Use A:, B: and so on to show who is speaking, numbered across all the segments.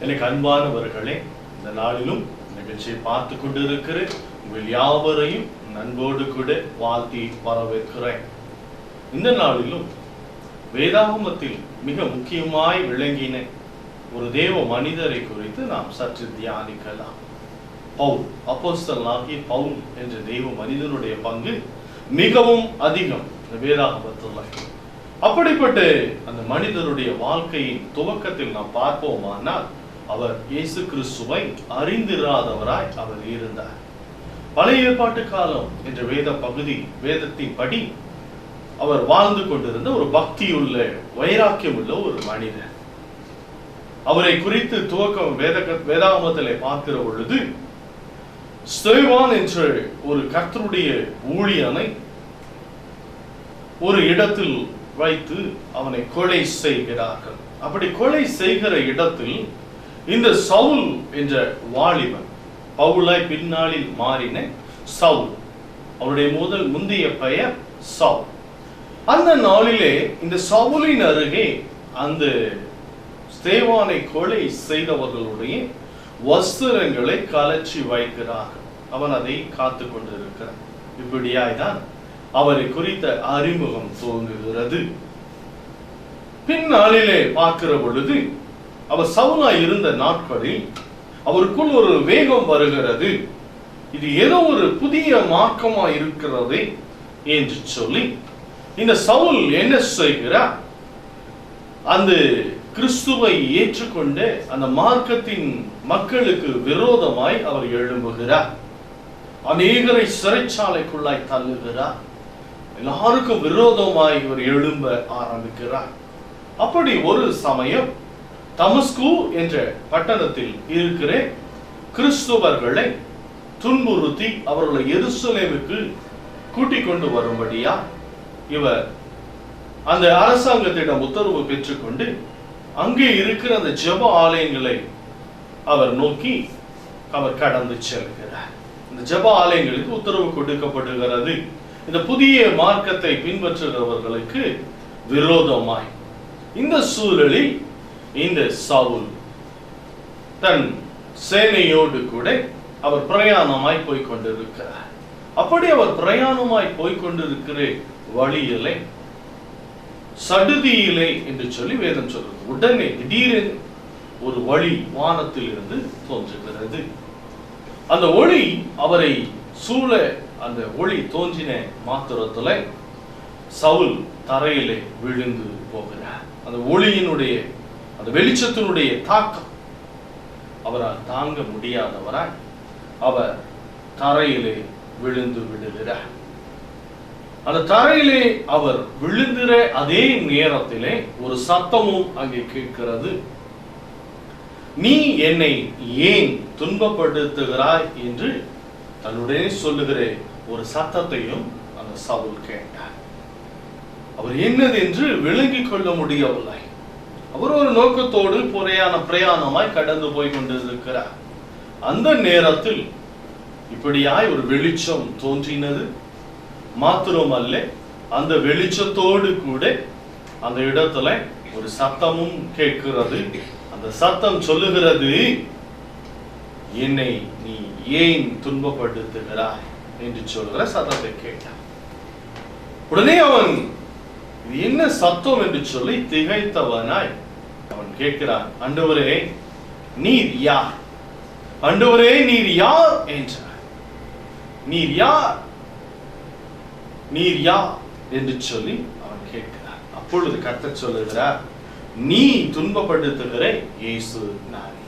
A: எனக்கு அன்பானவர்களே, இந்த நாளிலும் நிகழ்ச்சியை பார்த்து கொண்டிருக்கிற உங்கள் யாவரையும் நண்போடு கூட வாழ்த்தி வரவேற்கிறேன். இந்த நாளிலும் வேதாகமத்தில் மிக முக்கியமாய் விளங்கின ஒரு தேவ மனிதரை குறித்து நாம் சற்று தியானிக்கலாம். பவுல், அப்போஸ்தலனாகிய பவுல் என்ற தேவ மனிதனுடைய பங்கு மிகவும் அதிகம் வேதாகமத்தில். அப்படிப்பட்ட அந்த மனிதனுடைய வாழ்க்கையின் துவக்கத்தில் நாம் பார்ப்போமானால், அவர் இயேசு கிறிஸ்துவை அறிந்திராதவராய் அவர் இருந்தார். பழைய ஏற்பாட்டு காலம் என்ற வேத பகுதி, வேதத்தின் படி அவர் வாழ்ந்து கொண்டிருந்த ஒரு பக்தியுள்ள, வைராக்கியம் உள்ள ஒரு மனிதர். அவரை குறித்து துவக்கம் வேதாகமத்திலே பார்க்கிற பொழுது, ஸ்தேவான் என்ற ஒரு கர்த்தருடைய ஊழியனை ஒரு இடத்தில் வைத்து அவனை கொலை செய்கிறார்கள். அப்படி கொலை செய்கிற இடத்தில் இந்த சவுல் என்ற வாலிபன், பவுலாய் பின்னாளில் மாறின சவுல், அவருடைய முந்தைய பெயர் சவுல். அந்த நாளிலே இந்த சவுலின் அருகே அந்த ஸ்தேவானை கொலை செய்தவர்களுடைய வஸ்திரங்களை கலற்றி வைக்கிறார்கள். அவன் அதை காத்து கொண்டிருக்கிறான். இப்படியாய்தான் அவரை குறித்த அறிமுகம் துவங்குகிறது. பின்னாளிலே பார்க்கிற பொழுது, அவர் சவுலாய் இருந்த நாட்களில் அவருக்குள் ஒரு வேகம் வருகிறது. இது ஏதோ ஒரு புதிய மார்க்கமா இருக்கிறது என்று சொல்லி இந்த சவுல் என்ன செய்கிறார்? அந்த கிறிஸ்துவை ஏற்றுக்கொண்ட அந்த மார்க்கத்தின் மக்களுக்கு விரோதமாய் அவர் எழும்புகிறார். அநேகரை சிறைச்சாலைக்குள்ளாய் தள்ளுகிறார். எல்லாருக்கும் விரோதமாய் இவர் எழும்ப ஆரம்பிக்கிறார். அப்படி ஒரு சமயம் தமஸ்கு என்ற பட்டணத்தில் இருக்கிற கிறிஸ்துவர்களை துன்புறுத்தி அவர்களை எருசலேமுக்கு கூட்டிக் கொண்டு வரும்படியா இவர் அந்த அரசாங்கத்திடம் உத்தரவு பெற்றுக்கொண்டு அங்கே இருக்கிற அந்த ஜெப ஆலயங்களை அவர் நோக்கி அவர் கடந்து செல்கிறார். இந்த ஜெப ஆலயங்களுக்கு உத்தரவு கொடுக்கப்படுகிறது. இந்த புதிய மார்க்கத்தை பின்பற்றுகிறவர்களுக்கு விரோதமாய். இந்த சூழலில் இந்த சவுல் தன் சேனையோடு கூட அவர் பிரயாணமாய் போய்கொண்டிருக்கிறார். அப்படி அவர் பிரயாணமாய் போய்கொண்டிருக்கிற வழியிலே, சடுதியிலே என்று சொல்லி வேதம் சொல்றது, உடனே திடீரென ஒரு ஒளி வானத்தில் இருந்து தோன்றுகிறது. அந்த ஒளி அவரை சூழ, அந்த ஒளி தோன்றின மாத்திரத்துல சவுல் தரையிலே விழுந்து போகிறார். அந்த ஒளியினுடைய, அந்த வெளிச்சத்தினுடைய தாக்கம் அவரால் தாங்க முடியாதவராய் அவர் தரையிலே விழுந்து விடுகிறார். அந்த தரையிலே அவர் விழுந்துற அதே நேரத்திலே ஒரு சத்தமும் அங்கே கேட்கிறது. நீ என்னை ஏன் துன்பப்படுத்துகிறாய் என்று தன்னுடைய சொல்லுகிற ஒரு சத்தத்தையும் அந்த சவுல் கேட்டார். அவர் என்னது என்று விளங்கிக் கொள்ள முடியவில்லை. அவர் ஒரு நோக்கத்தோடு பிரயாணமாய் கடந்து போய் கொண்டிருக்கிறார். அந்த நேரத்தில் இப்படியாய் ஒரு வெளிச்சம் தோன்றினது. மாத்திரமல்ல, அந்த வெளிச்சத்தோடு கூட அந்த இடத்துல ஒரு சத்தமும் கேட்கிறது. அந்த சத்தம் சொல்லுகிறது, என்னை நீ ஏன் துன்பப்படுத்துகிறாய் என்று சொல்கிற சத்தத்தை கேட்டான். உடனே அவன் இது என்ன சத்தம் என்று சொல்லி திகைத்தவனாய் அவன் கேட்கிறான், ஆண்டவரே நீர் யார்? ஆண்டவரே நீர் யார் என்றார். நீர் யார்? நீர் யார் என்று சொல்லி அவன் கேட்கிறான். அப்பொழுது கர்த்தர் சொல்லுகிறார், நீ துன்பப்படுத்துகிற இயேசு நானே.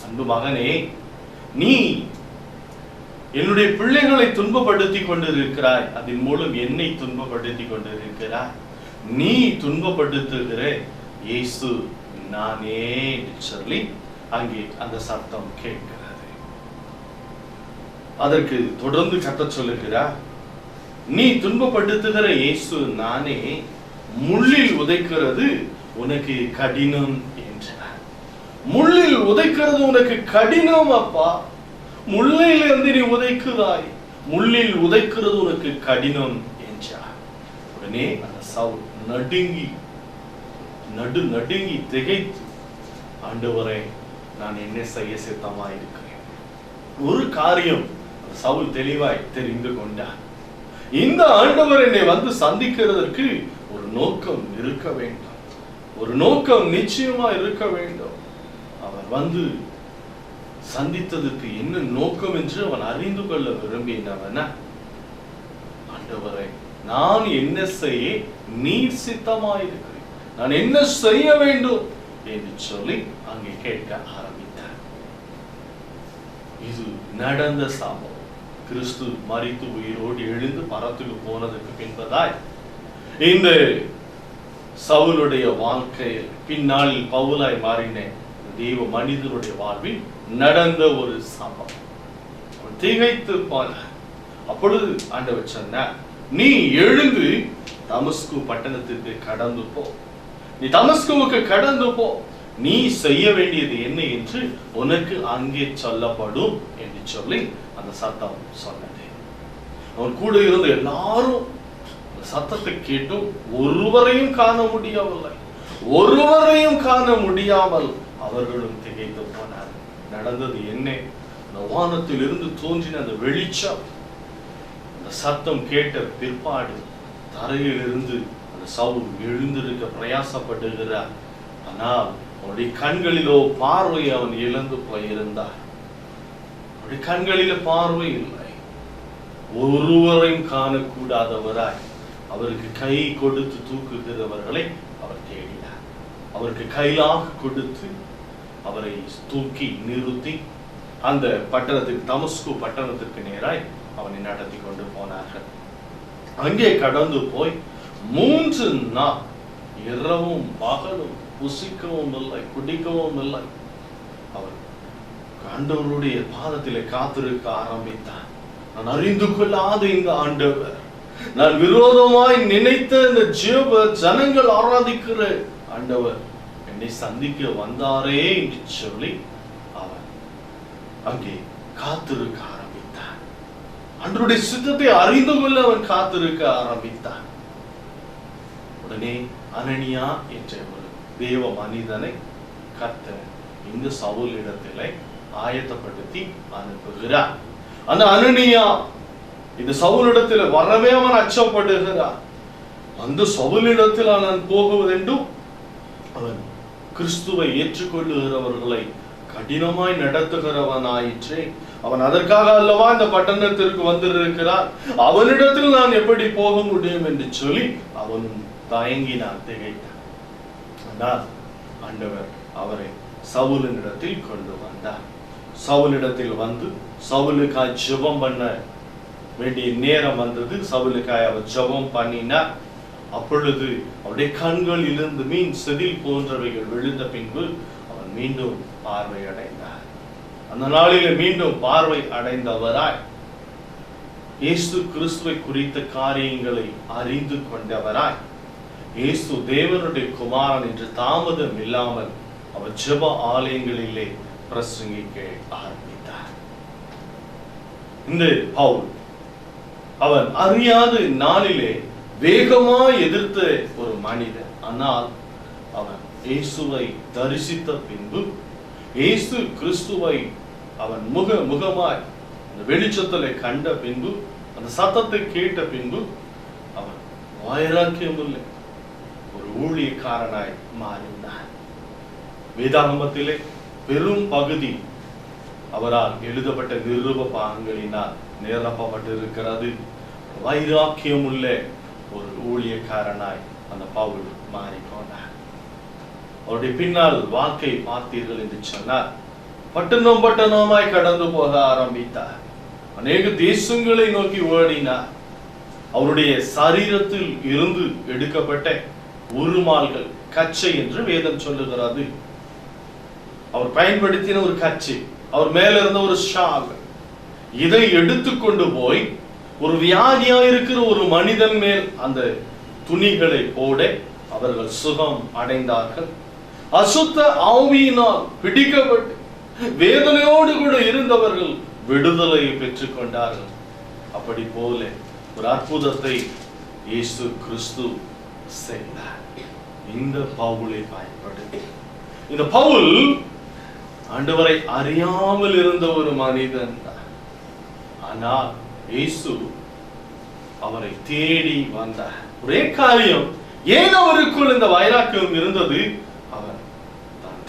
A: அன்பு மகனே, நீ என்னுடைய பிள்ளைகளை துன்பப்படுத்தி கொண்டிருக்கிறாய். அதன் மூலம் என்னை துன்பப்படுத்தி கொண்டிருக்கிறாய். நீ துன்பப்படுத்துகிற இயேசு நானே என்று சொல்லி அங்கே அந்த சத்தம் கேட்கிறது. அதற்கு தொடர்ந்து கர்த்தர் சொல்லுகிறார், நீ துன்பப்படுத்துகிற இயேசு நானே, முள்ளில் உதைக்கிறது உனக்கு கடினம் என்றார். முள்ளில் உதைக்கிறது உனக்கு கடினம் அப்பா. முள்ளிலிருந்து நீ உதைக்கிறாய், முள்ளில் உதைக்கிறது உனக்கு கடினம் என்றார். உடனே அந்த சவுல் நடுங்கி திகைத்து, ஆண்டவரே நான் என்ன செய்ய சித்தமாய் இருக்கிறேன். ஒரு காரியம் சவுல் தெளிவாய் தெரிந்து கொண்டார். இந்த ஆண்டவர் என்னை வந்து சந்திக்கிறதற்கு ஒரு நோக்கம் இருக்க வேண்டும், ஒரு நோக்கம் நிச்சயமா இருக்க வேண்டும். அவர் வந்து சந்தித்ததற்கு என்ன நோக்கம் என்று அவன் அறிந்து கொள்ள விரும்பினவன, ஆண்டவரை நான் என்ன செய்ய நீர் சித்தமாயிருக்கிறேன், நான் என்ன செய்ய வேண்டும் என்று சொல்லி அங்கே கேட்க ஆரம்பித்தார். இது நடந்த சம்பவம். கிறிஸ்து மரித்து உயிரோடு எழுந்து பரத்துக்கு போனதுக்கு பின்பதாய் இந்த சவுலுடைய வாழ்க்கையில் பின்னாளில் பவுலாய் மாறின தெய்வ மனிதனுடைய வாழ்வில் நடந்த ஒரு சம்பவம். திகைத்து போன. அப்பொழுது ஆண்டவர் சொன்னார், நீ எழுந்து தமஸ்கு பட்டணத்திற்கு கடந்து போ, நீ தமஸ்குவுக்கு கடந்து போ, நீ செய்ய வேண்டியது என்ன என்று உனக்கு அங்கே சொல்லப்படும் என்று சொல்லி அந்த சத்தம் சொன்னது. அவன் கூட இருந்த எல்லாரும் சத்தத்தை கேட்டும் ஒருவரையும் காண முடியவில்லை. ஒருவரையும் காண முடியாமல் அவர்களும் திகைத்து போனார். நடந்தது என்ன? அந்த வானத்தில் இருந்து தோன்றின அந்த வெளிச்சம், அந்த சத்தம் கேட்ட பிற்பாடு தரையில் இருந்து அந்த சவுல் எழுந்திருக்க பிரயாசப்படுகிறார். ஆனால் அவருடைய கண்களிலோ பார்வை அவன் இழந்து போயிருந்தார். அவருடைய கண்களில பார்வை இல்லை. ஒருவரையும் காணக்கூடாதவராய் அவருக்கு கை கொடுத்து தூக்குகிறவர்களை அவர் தேடினார். அவருக்கு கையிலாக கொடுத்து அவரை தூக்கி நிறுத்தி அந்த பட்டணத்துக்கு, தமஸ்கு பட்டணத்திற்கு நேராய் அவனை நடத்தி கொண்டு போனார்கள். அங்கே கடந்து போய் 3 நாள் இரவும் பகலும் புசிக்கவும் இல்லை, குடிக்கவும் இல்லை. அவர் ஆண்டவருடைய பாதத்திலே காத்திருக்க ஆரம்பித்தார். நான் அறிந்து கொள்ளாத இந்த ஆண்டவர், நான் விரோதமாய் நினைத்த இந்த ஜீவ ஜனங்கள் ஆராதிக்கிற ஆண்டவர் என்னை சந்திக்க வந்தாரே என்று சொல்லி அவர் அங்கே காத்திருக்க ஆரம்பித்தார். ஆண்டவருடைய சித்தத்தை அறிந்து கொள்ள அவன் காத்திருக்க ஆரம்பித்தான். உடனே அனனியா என்ற ஒரு தேவ மனிதனை கர்த்தர் இந்த சவுல் இடத்திலே ஆயத்தப்படுத்தி அனுப்புகிறார். அந்த அனனியா இந்த சவுலிடத்தில் வரவே அவன் அச்சப்படுகிறார். அந்த சவுலிடத்தில் நான் போகுவதென்றும் அவன் கிறிஸ்துவை ஏற்றுக்கொள்ளுகிறவர்களை கடினமாய் நடத்துகிறவனாயிற்றே. அவன் அதற்காக அல்லவா இந்த பட்டணத்திற்கு வந்திருக்கிறார், அவனிடத்தில் நான் எப்படி போக முடியும் என்று சொல்லி அவனும் தயங்கினான், திகைத்தான். ஆனால் ஆண்டவர் அவரை சவுலினிடத்தில் கொண்டு வந்தார். சவுலிடத்தில் வந்து சவுலுக்காய் ஜெபம் பண்ண வேண்டிய நேரம் வந்தது. சவுலுக்காய் அவர் ஜெபம் பண்ணினார். அப்பொழுது அவருடைய கண்களில் இருந்து மீன் செதில் போன்றவைகள் விழுந்த பின்பு அவன் மீண்டும் பார்வை அடைந்தார். அந்த நாளில் மீண்டும் பார்வை அடைந்தவராய் இயேசு கிறிஸ்துவை குறித்த காரியங்களை அறிந்து கொண்டவராய் இயேசு தேவனுடைய குமாரன் என்று தாமதம் இல்லாமல் அவர் ஜெப ஆலயங்களிலே பிரசங்கிக்க ஆரம்பித்தார். இந்த பவுல் அவன் அறியாத நாளிலே வேகமாய் எதிர்த்த ஒரு மனிதன். ஆனால் அவன் இயேசுவை தரிசித்த பின்பு, இயேசு கிறிஸ்துவை அவன் முகமாய் அந்த வெளிச்சத்திலே கண்ட பின்பு, அந்த சத்தத்தை கேட்ட பின்பு அவன் வைராக்கியமுள்ள ஒரு ஊழியக்காரனாய் மாறினான். வேதாகமத்திலே பெரும் பகுதி அவரால் எழுதப்பட்ட நிருப பாகங்களினால் நிரப்பப்பட்டிருக்கிறது. வைராக்கியமுள்ள ஒரு ஊழியக்காரனாய் அந்த பவுல் மாறிக்கொண்டார். அவருடைய பின்னால் வாழ்க்கை பார்த்தீர்கள் என்று சொன்னார், பட்டணம் பட்டணமாய் கடந்து போக ஆரம்பித்தார். அநேக தேசங்களை நோக்கி ஓடினார். அவருடைய சரீரத்தில் இருந்து எடுக்கப்பட்ட உருமால்கள், கச்சை என்று வேதம் சொல்லுகிறது. அவர் பயன்படுத்தின ஒரு கச்சை, அவர் மேல இருந்த ஒரு ஷால், இதை எடுத்துக்கொண்டு போய் ஒரு வியாதியா இருக்கிற ஒரு மனிதன் மேல் அந்த துணிகளை போட அவர்கள் சுகம் அடைந்தார்கள். அசுத்த ஆவியினால் பிடிக்கப்பட்டு வேதனையோடு கூட இருந்தவர்கள் விடுதலை பெற்றுக் கொண்டார்கள். அப்படி போல ஒரு அற்புதத்தை இயேசு கிறிஸ்து செய்தார். இந்த பவுலை பயன்படுத்தி இந்த பவுல் ஆண்டவரை அறியாமல் இருந்த ஒரு மனிதன். ஆனால் இயேசு அவரை தேடி வந்தார். ஒரே காரியம், ஏன் அவருக்குள் இந்த வைராக்கியம் இருந்தது? அவர்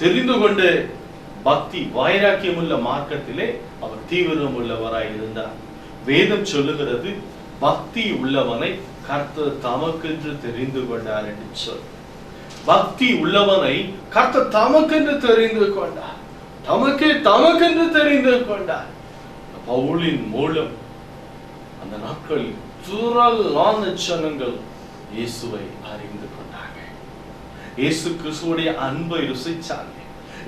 A: தெரிந்து கொண்டு பக்தி வைராக்கியம் உள்ள மார்க்கத்திலே அவர் தீவிரம் உள்ளவராய் இருந்தார். வேதம் சொல்லுகிறது, பக்தி உள்ளவனை கர்த்தர் தமக்கென்று தெரிந்து கொண்டார் என்று சொல். பக்தி உள்ளவனை கர்த்தர் தமக்கென்று தெரிந்து கொண்டார். தமக்கென்று தெரிந்து கொண்டார். பவுலின் மூலம் அந்த நாட்களில் திரளான ஜனங்கள் இயேசுவை அறிந்து கொண்டாங்க. இயேசு கிறிஸ்துவுடைய அன்பை ருசிச்சாங்க.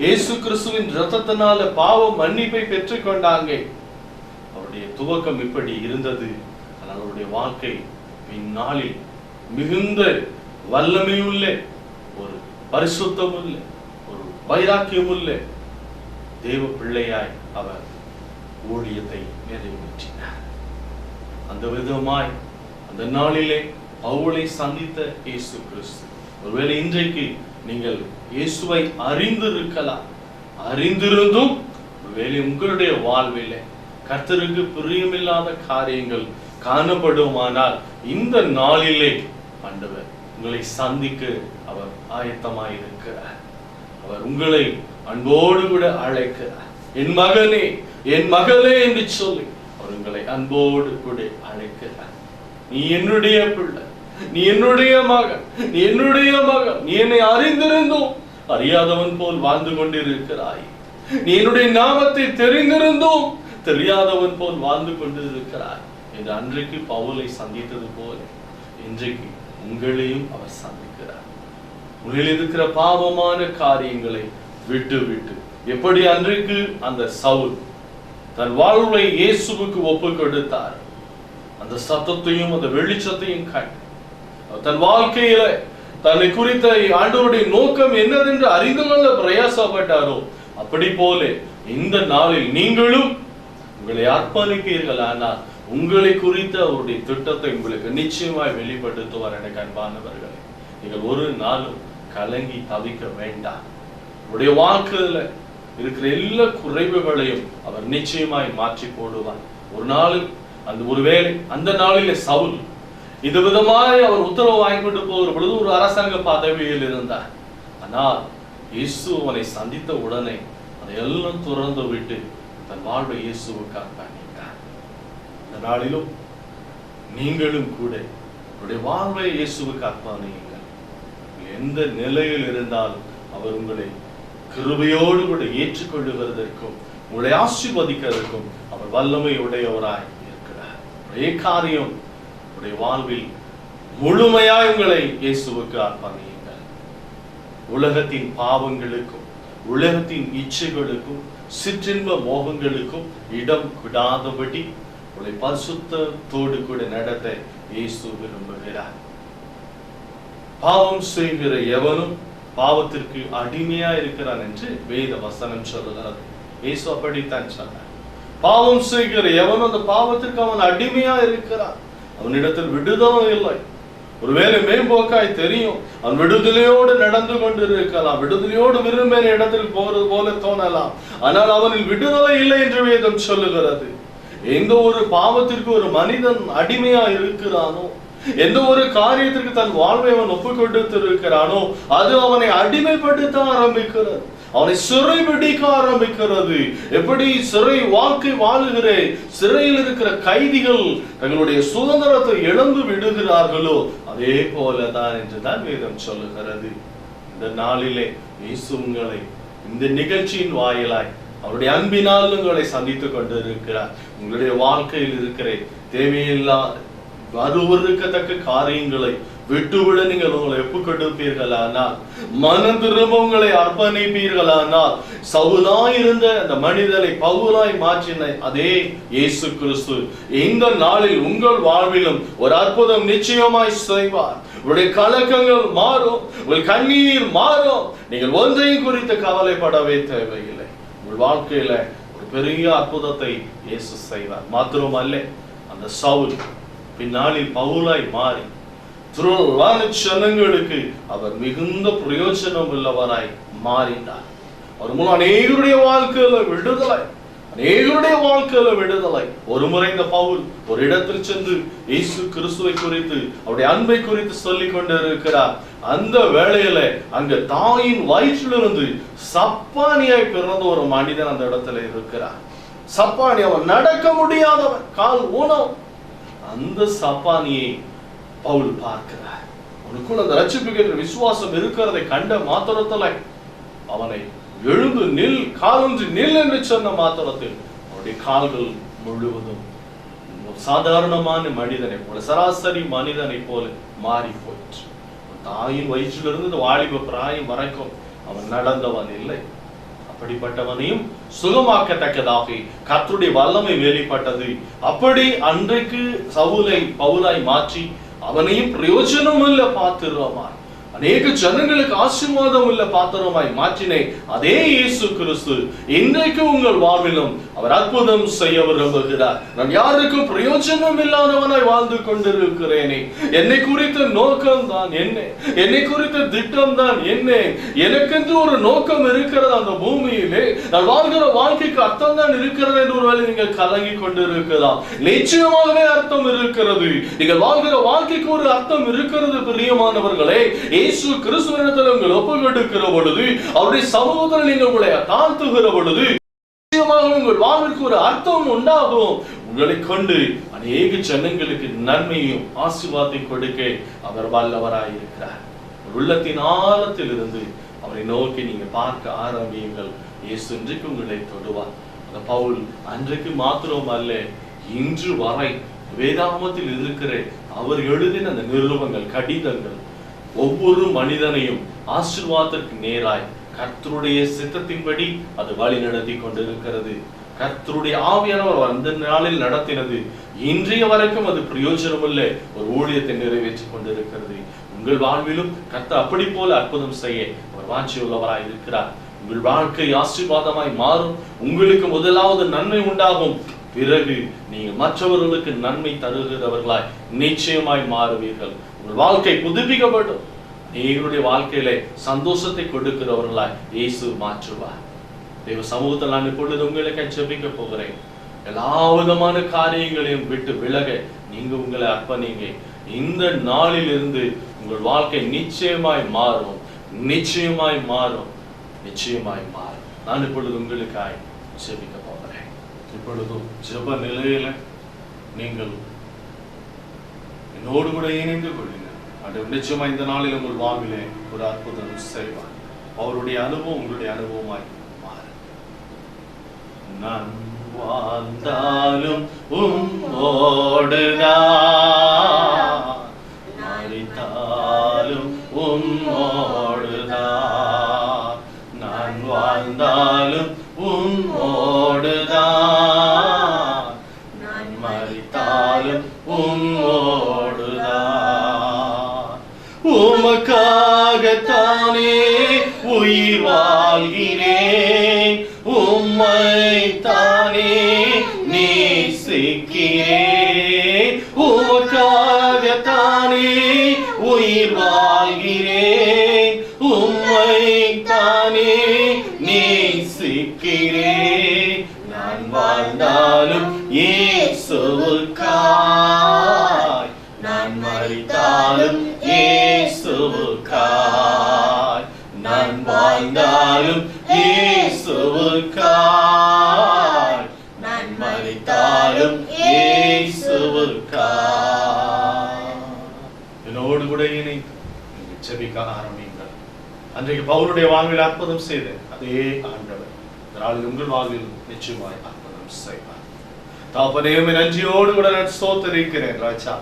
A: இயேசு கிறிஸ்துவின் இரத்தத்தினால பாவ மன்னிப்பை பெற்றுக் கொண்டாங்க. அவருடைய துவக்கம் இப்படி இருந்தது. ஆனால் அவருடைய வாழ்க்கை பின்னாளில் மிகுந்த வல்லமையுள்ள, ஒரு பரிசுத்தமுள்ள, ஒரு வைராக்கியமுள்ள தேவ பிள்ளையாய் அவர் ஊழியத்தை நிறைவேற்றினார். அந்த விதமாய் அந்த நாளிலே பவுலை சந்தித்த இயேசு கிறிஸ்து, ஒருவேளை இன்றைக்கு நீங்கள் இயேசுவை அறிந்திருக்கலாம். அறிந்திருந்தும் ஒருவேளை உங்களுடைய வாழ்விலே கர்த்தருக்கு பிரியமில்லாத காரியங்கள் காணப்படுமானால், இந்த நாளிலே ஆண்டவர் உங்களை சந்திக்க அவர் ஆயத்தமாயிருக்கிறார். அவர் உங்களை அன்போடு கூட அழைக்கிறார். என் மகனே, என் மகளே என்று சொல்லி அவர் உங்களை அன்போடு கூட அழைக்கிறார். நீ என்னுடைய பிள்ளை, நீ என்னுடைய மகன், நீ என்னுடைய மகன். நீ என்னை அறிந்திருந்தும் அறியாதவன் போல் வாழ்ந்து கொண்டிருக்கிறாய். நீ என்னுடைய நாமத்தை தெரிந்திருந்தும் தெரியாதவன் போல் வாழ்ந்து கொண்டிருக்கிறாய் என்று அன்றைக்கு பவுலை சந்தித்தது போல இன்றைக்கு உங்களையும் அவர் சந்திக்கிறார். உங்களில் இருக்கிற பாவமான காரியங்களை விட்டு விட்டு, எப்படி அன்றைக்கு அந்த சவுல் தன் வாழ்வை இயேசுவுக்கு ஒப்பு கொடுத்தார், அந்த சத்தத்தையும் அந்த வெளிச்சத்தையும் கண்டு தன் வாழ்க்கையில தன்னை குறித்த ஆண்டவருடைய நோக்கம் என்னதென்று அறிந்து கொள்ள பிரயாசப்பட்டாரோ, அப்படி போல இந்த நாளில் நீங்களும் உங்களை அர்ப்பணிப்பீர்கள். ஆனால் உங்களை குறித்த அவருடைய திட்டத்தை உங்களுக்கு நிச்சயமாய் வெளிப்படுத்துவார். எனக்கு அன்பானவர்களே, நீங்கள் ஒரு நாளும் கலங்கி தவிக்க வேண்டாம். உடைய வாழ்க்கையில இருக்கிற எல்லா குறைவுகளையும் அவர் நிச்சயமாய் மாற்றி போடுவார். ஒரு நாளில் ஒருவேளை அந்த நாளிலே சவுல் இது விதமாய் அவர் உத்தரவு வாங்கி கொண்டு போகிற பொழுது ஒரு அரசாங்க பதவியில் இருந்தார். ஆனால் இயேசு அவனை சந்தித்த உடனே அதையெல்லாம் துறந்து விட்டு தன் வாழ்வை இயேசுவுக்கு அர்ப்பணித்தார். இந்த நாளிலும் நீங்களும் கூட உங்களுடைய வாழ்வை இயேசுவுக்கு அர்ப்பணியுங்கள். எந்த நிலையில் இருந்தாலும் அவர் உங்களை கிருபையோடு கூட ஏற்றுக்கொள்ளுவதற்கும் உங்களை ஆசீர்வதிக்கிறதற்கும் அவர் வல்லமை உடையவராய் இருக்கிறார். ஒரே காரியம், உடைய வாழ்வில் முழுமையாய் உங்களை இயேசுவுக்கு அர்ப்பணியுங்கள். உலகத்தின் பாவங்களுக்கும் உலகத்தின் இச்சைகளுக்கும் சிற்றின்ப மோகங்களுக்கும் இடம் கொடாதபடி உங்களை பரிசுத்தத்தோடு கூட நடத்த இயேசு விரும்புகிறார். பாவம் செய்கிற எவனும் பாவத்திற்கு அடிமையா இருக்கிறான் என்று வேத வசனம் சொல்லுகிறது. இயேசு அப்படித்தான் சொன்னார். பாவம் செய்கிற எவனும் அந்த பாவத்திற்கு அவன் அடிமையா இருக்கிறான். அவனிடத்தில் விடுதலை இல்லை. ஒருவேளை மேம்போக்காய் தெரியும், அவன் விடுதலையோடு நடந்து கொண்டிருக்கலாம், விடுதலையோடு விரும்பின இடத்தில் போறது போல தோணலாம். ஆனால் அவனில் விடுதலை இல்லை என்று வேதம் சொல்லுகிறது. எந்த ஒரு பாவத்திற்கு ஒரு மனிதன் அடிமையா இருக்கிறானோ, எந்த ஒரு காரியத்திற்கு தன் வாழ்வை அவன் ஒப்பு கொடுத்து இருக்கிறானோ, அது அவனை அடிமைப்படுத்த ஆரம்பிக்கிறது, அவனை சிறை பிடிக்க ஆரம்பிக்கிறது. எப்படி சிறை வாழ்க்கை வாழுகிற சிறையில் இருக்கிற கைதிகள் தங்களுடைய சுதந்திரத்தை இழந்து விடுகிறார்களோ, அதே போலதான் என்றுதான் வேதம் சொல்லுகிறது. இந்த நாளிலே இயேசு உங்களை இந்த நிகழ்ச்சியின் வாயிலாய் அவருடைய அன்பினால் உங்களை சந்தித்துக் கொண்டிருக்கிறார். உங்களுடைய வாழ்க்கையில் இருக்கிற தேவையில்லாத வருவதற்கத்தக்க காரியங்களை விட்டுவிட நீங்கள் உங்களை ஒப்புக் கொடுப்பீர்களானால், மனம் திரும்ப உங்களை அர்ப்பணிப்பீர்களானால், சவுலாயிருந்த அந்த மனிதனை பவுலாய் மாற்றின அதே இயேசு கிறிஸ்து இந்த நாளில் உங்கள் வாழ்விலும் ஒரு அற்புதம் நிச்சயமாய் செய்வார். உங்களுடைய கலக்கங்கள் மாறும், உங்கள் கண்ணீர் மாறும். நீங்கள் ஒன்றையும் குறித்து கவலைப்படவே தேவையில்லை. உங்கள் வாழ்க்கையில ஒரு பெரிய அற்புதத்தை இயேசு செய்வார். மாத்திரமல்ல, அந்த சவுல் பின்னாளில் பவுலாய் மாறி ஜனங்களுக்கு அவர் மிகுந்த பிரயோஜனம் உள்ளவராய் மாறினார். அவர் மூலம் அநேகருடைய வாழ்க்கையில விடுதலை, அநேகருடைய வாழ்க்கையில விடுதலை. ஒரு முறை இந்த பவுல் ஒரு இடத்தில் சென்று இயேசு கிறிஸ்துவை குறித்து, அவருடைய அன்பை குறித்து சொல்லிக் கொண்டு இருக்கிறார். அந்த வேளையில அங்க தாயின் வயிற்றிலிருந்து சப்பானியாய் பிறந்த ஒரு மனிதன் அந்த இடத்துல இருக்கிறார். சப்பானி, அவன் நடக்க முடியாதவன், கால் ஊனம். அந்த சப்பானியை பவுல் பார்க்கிறார். அவனுக்குள் அந்த ரட்சிப்புகிற விசுவாசம் இருக்கிறதை கண்ட மாத்திரத்தில் அவனை எழுந்து நில், காலொன்று நில் என்று சொன்ன மாத்திரத்தில் அவருடைய கால்கள் முழுவதும் சாதாரணமான மனிதனை போல, சராசரி மனிதனை போல மாறி போயிற்று. தாயின் வயிற்றிலிருந்து வாலிப பிராயம் வரைக்கும் அவன் நடந்தவன் இல்லை. அப்படிப்பட்டவனையும் சுகமாக்கத்தக்கதாக கர்த்தருடைய வல்லமை வெளிப்பட்டது. அப்படி அன்றைக்கு சவுலை பவுலாய் மாற்றி அவனையும் பிரயோஜனம் இல்ல பாத்திரமா, அநேக ஜனங்களுக்கு ஆசீர்வாதம் உள்ள பாத்திரமாய் மாற்றினே அதே இயேசு கிறிஸ்து இன்றைக்கு உங்கள் வாழ்விலும் அவர் அற்புதம் செய்ய விரும்புகிறார். நான் யாருக்கும் பிரயோஜனம் இல்லாதவனாய் வாழ்ந்து கொண்டிருக்கிறேனே, என்னை குறித்த நோக்கம் தான் என்ன, என்னை குறித்த திட்டம் தான் என்ன, எனக்கென்று ஒரு நோக்கம் இருக்கிறது அந்த பூமியிலே, நான் வாழ்கிற வாழ்க்கைக்கு அர்த்தம் தான் இருக்கிறது என்று ஒருவேளை நீங்கள் கலங்கி கொண்டிருக்கலாம். நிச்சயமாகவே அர்த்தம் இருக்கிறது. நீங்கள் வாழ்கிற வாழ்க்கைக்கு ஒரு அர்த்தம் இருக்கிறது பிரியமானவர்களே. இயேசு கிறிஸ்துவினிடத்தில் உங்கள் ஒப்பு கொடுக்கிற பொழுது, அவருடைய சமூகத்தில் நீங்கள் உங்களை தாழ்த்துகிற பொழுது, நிச்சயமாக உங்கள் வாழ்விற்கு ஒரு அர்த்தம் உண்டாகும். உங்களை கொண்டு அநேக ஜனங்களுக்கு நன்மையும் ஆசீர்வாதத்தை கொடுக்க அவர் வல்லவராயிருக்கிறார். உள்ளத்தின் ஆழத்தில் இருந்து அவரை நோக்கி நீங்க பார்க்க ஆரம்பியுங்கள். இயேசு இன்றைக்கு உங்களை தொடுவார். அந்த பவுல் அன்றைக்கு மாத்திரம் அல்ல, இன்று வரை வேதாகமத்தில் இருக்கிற அவர் எழுதின அந்த நிருபங்கள், கடிதங்கள் ஒவ்வொரு மனிதனையும் ஆசீர்வாதத்திற்கு நேராய் கர்த்தருடைய சித்தத்தின்படி அது வழி நடத்தி கொண்டிருக்கிறது. கர்த்தருடைய ஆவியானவர் அந்த நாளில் நடத்தினது இன்றைய வரைக்கும் அது பிரயோஜனமுள்ள ஒரு ஊழியத்தை நிறைவேற்றிக் கொண்டிருக்கிறது. உங்கள் வாழ்விலும் கர்த்தர் அப்படி போல அற்புதம் செய்ய அவர் வாஞ்சியுள்ளவராய் இருக்கிறார். உங்கள் வாழ்க்கை ஆசீர்வாதமாய் மாறும். உங்களுக்கு முதலாவது நன்மை உண்டாகும். பிறகு நீங்கள் மற்றவர்களுக்கு நன்மை தருகிறவர்களாய் நிச்சயமாய் மாறுவீர்கள். உங்கள் வாழ்க்கை புதுப்பிக்கப்படும். நீங்களுடைய வாழ்க்கையில சந்தோஷத்தை கொடுக்கிறவர்களாய் இயேசு மாற்றுவார். தேவ சமூகத்தில் நான் இப்பொழுது உங்களுக்கு ஜெபிக்க போகிறேன். எல்லா விதமான காரியங்களையும் விட்டு விலக நீங்க உங்களை அர்ப்பணிங்க. இந்த நாளில் இருந்து உங்கள் வாழ்க்கை நிச்சயமாய் மாறும், நிச்சயமாய் மாறும், நிச்சயமாய் மாறும். நான் இப்பொழுது உங்களுக்காய் ஜெபிக்க போகிறேன். இப்பொழுதும் ஜெப நிலையில நீங்கள் என்னோடு கூட இணைந்து கொள்ளுங்க. அது நிச்சயமா இந்த நாளில் உங்கள் வாழ்விலே ஒரு அற்புதம் செய்வார். அவருடைய அனுபவம் உங்களுடைய அனுபவமாய் மாறும். நான் வாழ்ந்தாலும் உம்மோடுதான், மரித்தாலும் உம்மோடுதான், நான் வாழ்ந்தாலும் உம்மோடுதான், நான் மரித்தாலும் உம்மோடுதான். உமக்காகத்தானே உயிர் வாழ்கிறேன், உம்மைத்தானே நேசிக்கிறேன். உமக்காகத்தானே உயிர் வாழ்கிறேன், உம்மைத்தானே நேசிக்கிறேன். நான் வாழ்ந்தாலும் இயேசுவுக்காய், நான் மரித்தாலும் இயேசுவுக்காய், நான் வாழ்ந்தாலும் இயேசுவுக்காய், நான் மரித்தாலும் இயேசுவுக்காய். என்னோடு கூட இணைந்து ஜெபிக்க ஆரம்பிங்கள். அன்றைக்கு பவுலுடைய வாழ்வில் அற்புதம் செய்த அதே ஆண்டவர் இதனால் உங்கள் வாழ்வில் நிச்சயமாய் அற்புதம் செய்வார். தாப்பனேயுமே நன்றியோடு கூட நான் ஸ்தோத்திரிக்கிறேன் ராஜா.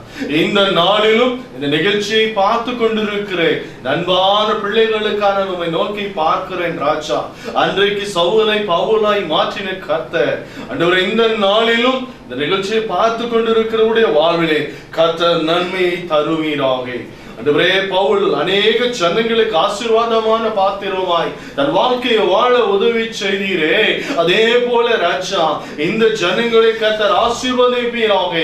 A: இந்த நாளிலும் இந்த நிகழ்ச்சியை பார்த்து கொண்டிருக்கிறேன் அன்பான பிள்ளைகளுக்கான உம்மை நோக்கி பார்க்கிறேன் ராஜா. அன்றைக்கு சவுலை பவுலாய் மாற்றின கர்த்தர் ஆண்டவரே, இந்த நாளிலும் இந்த நிகழ்ச்சியை பார்த்து கொண்டிருக்கிறவருடைய வாழ்விலே கர்த்தர் நன்மையை தருவீராக. ஆண்டவரே, பவுல் அநேக ஜனங்களுக்கு ஆசீர்வாதமான பாத்திரமாய் தன் வாழ்க்கையை வாழ உதவி செய்தீரே, அதே போல ராஜா இந்த ஜனங்களை கர்த்தர் ஆசீர்வதிப்பீராக.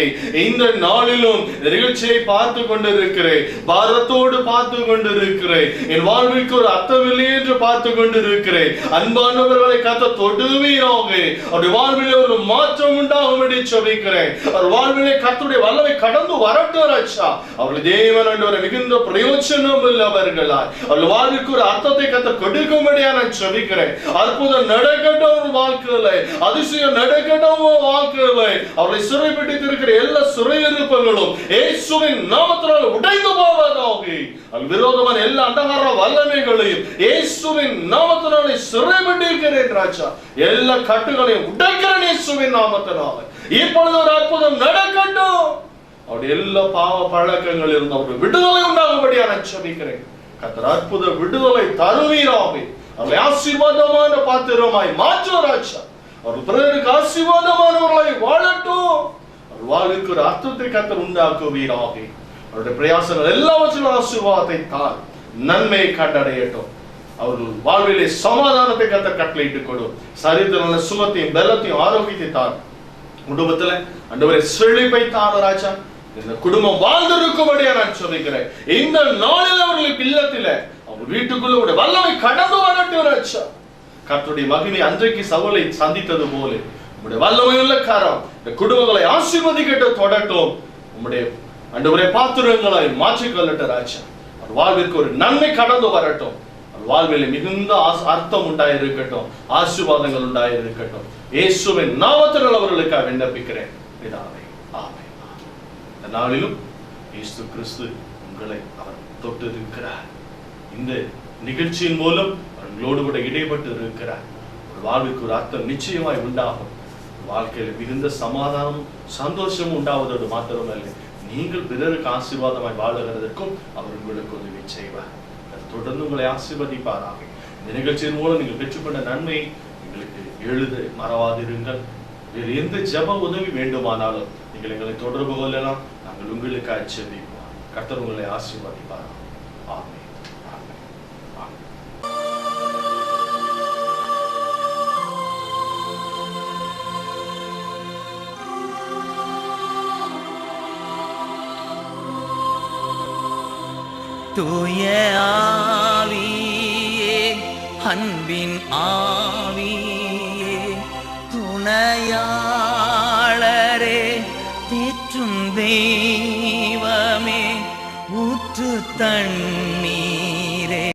A: இந்த நாளிலும் நிகழ்ச்சியை பார்த்து கொண்டிருக்கிறேன், பாரத்தோடு பார்த்து கொண்டிருக்கிறேன், என் வாழ்விற்கு ஒரு அர்த்தமில்லை என்று பார்த்து கொண்டிருக்கிறேன். அன்பானவர்களை கர்த்தர் தொடுவீராக. அவருடைய வாழ்விலே ஒரு மாற்றம் உண்டாகும்படி ஜெபிக்கிறேன். அவர் வாழ்விலே கர்த்தருடைய வல்லமை கடந்து வரட்டும் ராஜா. அவர்கள் தேவன் ஆண்டவரே மிகுந்த பிரயோஜனம் உள்ளவர்களாய் அவர்கள் வாழ்விற்கு ஒரு அர்த்தத்தை கர்த்தர் கொடுக்கும்படியா நான் ஜெபிக்கிறேன். அற்புதம் நடக்கட்டும் வாழ்க்கையில, அதிசயம் நடக்கட்டும் வாழ்க்கையில. அவர்களை சிறைப்பிடித்திருக்கிற எல்லா சிறையிருப்புகளும் இயேசுவின் நாமத்தினால் உடைந்து போவதாக. அவர்கள் விரோதமான எல்லா அந்தகார வல்லமைகளையும் இயேசுவின் நாமத்தினாலே சிறைப்பிடிக்கிறேன் ராஜா. எல்லா கட்டுகளையும் உடைக்கிறேன் இயேசுவின் நாமத்தினால. இப்பொழுது ஒரு அற்புதம் நடக்கட்டும். அவருடைய எல்லா பாவ பழக்கங்கள் இருந்து அவருடைய விடுதலை உண்டாகும்படியா நான் ஜெபிக்கிறேன். கர்த்தர் அற்புத விடுதலை தருவீராக. அவர்களை ஆசீர்வாதமான பாத்திரமாய் மாற்றும் ராஜா. அவர்கள் பிறருக்கு ஆசீர்வாதமானவர்களை வாழட்டும். அவர் வாழ்வுக்கு ஒரு அர்த்தத்தை கர்த்தர் உண்டாக்குவீராக. அவருடைய பிரயாசங்கள் எல்லாவற்றிலும் ஆசீர்வாதத்தை தார், நன்மையை கண்டடையட்டும். அவர்கள் வாழ்விலே சமாதானத்தை கர்த்தர் கட்டளையிட்டுக் கொடும். சரீரத்தில சுகத்தையும் பலத்தையும் ஆரோக்கியத்தை தார். குடும்பத்துல ஆண்டவரே செழிப்பை தார் ராஜா. இந்த குடும்பம் வாழ்ந்திருக்கும்படியா நான் சொல்லிக்கிறேன். இந்த நாளில் அவர்களுக்கு இல்லத்தில அவங்க வீட்டுக்குள்ள ஒரு வல்லமை கடந்து வரட்டும் ராஜா. கர்த்தருடைய மகிமை அன்றைக்கு சவுலை சந்தித்தது போல உம்முடைய வல்லமையுள்ள கரம் இந்த குடும்பங்களை ஆசீர்வதிக்கட்ட தொடட்டும். உம்முடைய ஆண்டவரே பாத்திரங்களை மாற்றிக்கொள்ளட்டும் ராஜா. அவர் வாழ்விற்கு ஒரு நன்மை கடந்து வரட்டும். வாழ்வில் மிகுந்த அர்த்தம் உண்டாயிருக்கட்டும், ஆசீர்வாதங்கள் உண்டாயிருக்கட்டும். இயேசுவின் நாமத்தினால் அவர்களுக்காக விண்ணப்பிக்கிறேன் பிதாவே, ஆமென். இந்த நாளிலும் இயேசு கிறிஸ்து உங்களை அவர் தொட்டிருக்கிறார். இந்த நிகழ்ச்சியின் மூலம் அவர்களோடு கூட இடைப்பட்டு இருக்கிறார். ஒரு வாழ்வுக்கு ஒரு அர்த்தம் நிச்சயமாய் உண்டாகும். வாழ்க்கையில மிகுந்த சமாதானம் சந்தோஷம் உண்டாவதோடு மாத்திரமல்ல, நீங்கள் பிறருக்கு ஆசீர்வாதமாய் வாழுகிறதற்கும் அவர் உங்களுக்கு உதவி செய்வார். தொடர்ந்து உங்களை ஆசீர்வதிப்பாராக. இந்த நிகழ்ச்சியின் மூலம் நீங்கள் பெற்றுக்கொண்ட நன்மை எங்களுக்கு எழுத மறவாதிருங்கள். வேறு எந்த ஜெப உதவி வேண்டுமானாலும் நீங்கள் எங்களை தொடர்பு கொள்ளலாம். நாங்கள் உங்களுக்காக ஜெபிப்போம். கர்த்தர் உங்களை ஆசீர்வதிப்பாராக. ஆமென்.
B: தூய ஆவியே, அன்பின் ஆவியே, துணையாளரே, தேற்றும் தெய்வமே, ஊற்று தண்ணீரே,